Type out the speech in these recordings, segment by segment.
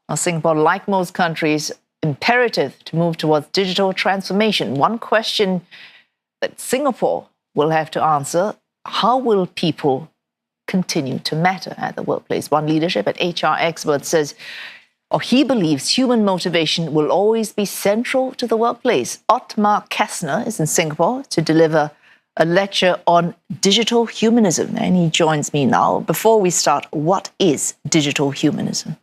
Now, Singapore, like most countries, imperative to move towards digital transformation. One question that Singapore will have to answer: how will people continue to matter at the workplace? One leadership and HR expert says, or he believes, human motivation will always be central to the workplace. Otmar Kastner is in Singapore to deliver a lecture on digital humanism, and he joins me now. Before we start, what is digital humanism?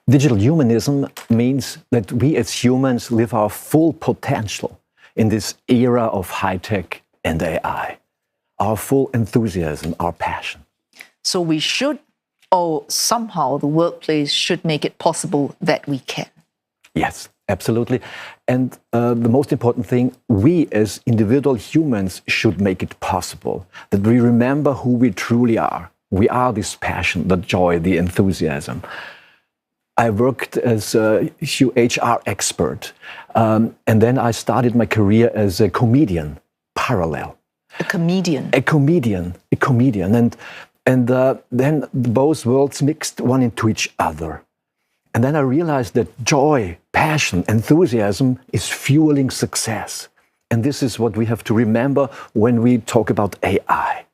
Digital humanism means that we as humans live our full potential in this era of high-tech and AI. Our full enthusiasm, our passion. So we should, or somehow the workplace should make it possible that we can. Yes, absolutely. And the most important thing, we as individual humans should make it possible, that we remember who we truly are. We are this passion, the joy, the enthusiasm. I worked as a HR expert, and then I started my career as a comedian, parallel. A comedian? A comedian. And then both worlds mixed one into each other. And then I realized that joy, passion, enthusiasm is fueling success. And this is what we have to remember when we talk about AI.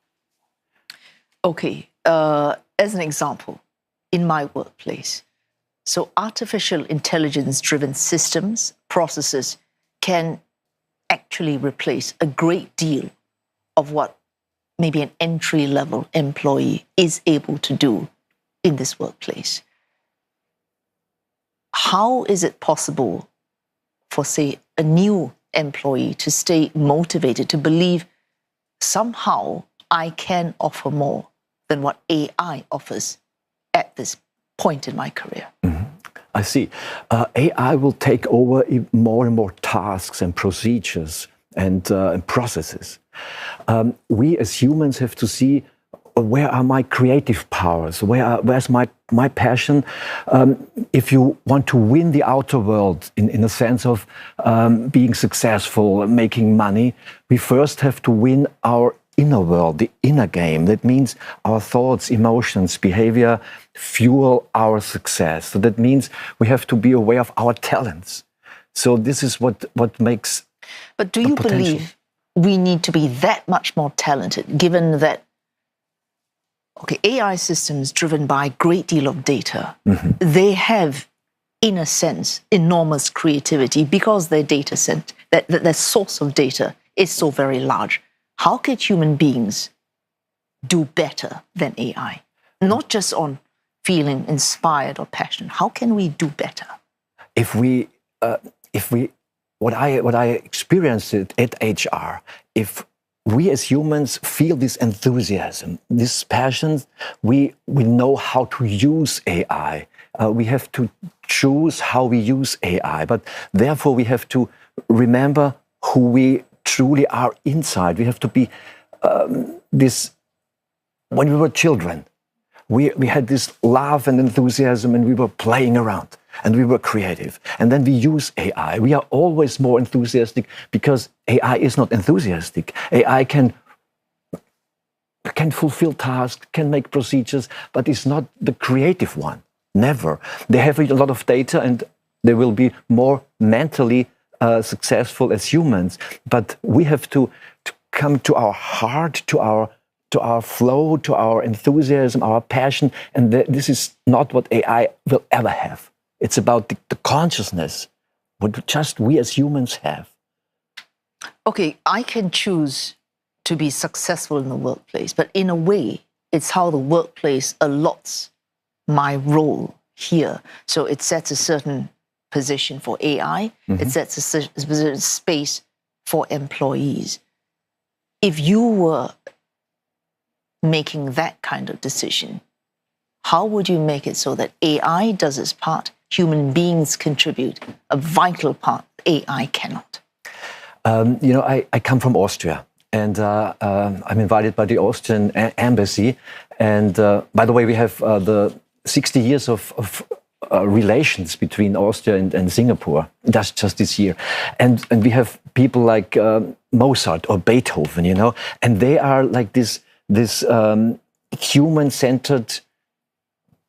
Okay, as an example, in my workplace, so artificial intelligence-driven systems, processes can actually replace a great deal of what maybe an entry-level employee is able to do in this workplace. How is it possible for, say, a new employee to stay motivated, to believe somehow I can offer more than what AI offers at this point in my career? Mm-hmm. I see. AI will take over more and more tasks and procedures and processes. We as humans have to see, where are my creative powers? Where's my passion? If you want to win the outer world in a sense of being successful, making money, we first have to win our inner world, the inner game. That means our thoughts, emotions, behavior fuel our success. So that means we have to be aware of our talents. So this is what makes. But do you believe we need to be that much more talented, given that, okay, AI systems driven by a great deal of data, they have, in a sense, enormous creativity because their data set, their source of data is so very large. How can human beings do better than AI? Not just on feeling inspired or passionate. How can we do better? What I experienced at HR, if we as humans feel this enthusiasm, this passion, we know how to use AI. We have to choose how we use AI, but therefore we have to remember who we truly are inside. We have to be this. When we were children, we had this love and enthusiasm, and we were playing around, and we were creative. And then we use AI. We are always more enthusiastic because AI is not enthusiastic. AI can fulfill tasks, can make procedures, but it's not the creative one. Never. They have a lot of data, and they will be more mentally successful as humans. But we have to come to our heart, to our flow, to our enthusiasm, our passion. And this is not what AI will ever have. It's about the consciousness, what just we as humans have. Okay, I can choose to be successful in the workplace, but in a way, it's how the workplace allots my role here. So it sets a certain position for AI, it sets a certain space for employees. If you were making that kind of decision, how would you make it so that AI does its part, human beings contribute a vital part AI cannot? I come from Austria, and I'm invited by the Austrian embassy. And by the way, we have the 60 years of relations between Austria and Singapore. That's just this year. And we have people like Mozart or Beethoven, and they are like this human-centered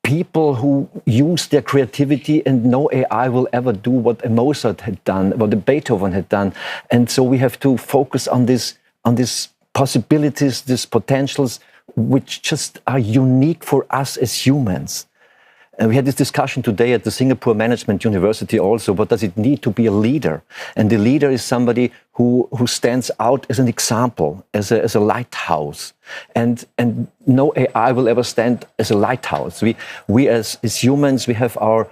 people who use their creativity, and no AI will ever do what a Mozart had done, what a Beethoven had done. And so we have to focus on these possibilities, these potentials, which just are unique for us as humans. And we had this discussion today at the Singapore Management University also. What does it need to be a leader? And the leader is somebody who stands out as an example, as a lighthouse. And no AI will ever stand as a lighthouse. We as humans, we have our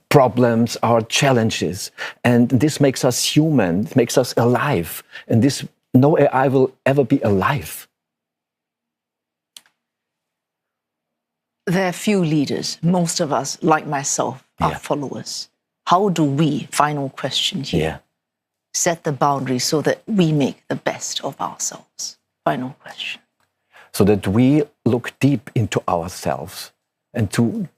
problems, our challenges. And this makes us human, it makes us alive. And no AI will ever be alive. There are few leaders. Most of us, like myself, are followers. How do we, final question here, set the boundaries so that we make the best of ourselves? Final question. So that we look deep into ourselves and to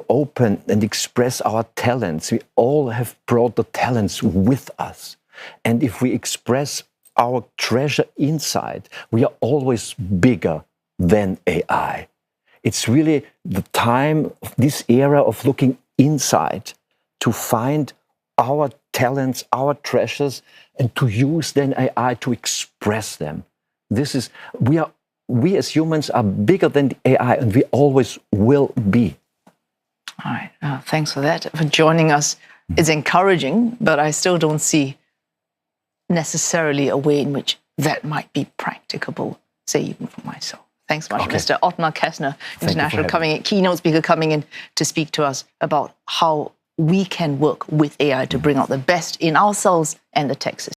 open and express our talents. We all have brought the talents with us. And if we express our treasure inside, we are always bigger than AI. It's really the time, this era of looking inside to find our talents, our treasures, and to use then AI to express them. We as humans are bigger than the AI, and we always will be. All right. Thanks for that, for joining us. It's encouraging, but I still don't see necessarily a way in which that might be practicable, say even for myself. Thanks so much, Mr. Otmar Kastner, international keynote speaker, coming in to speak to us about how we can work with AI to bring out the best in ourselves and the tech system.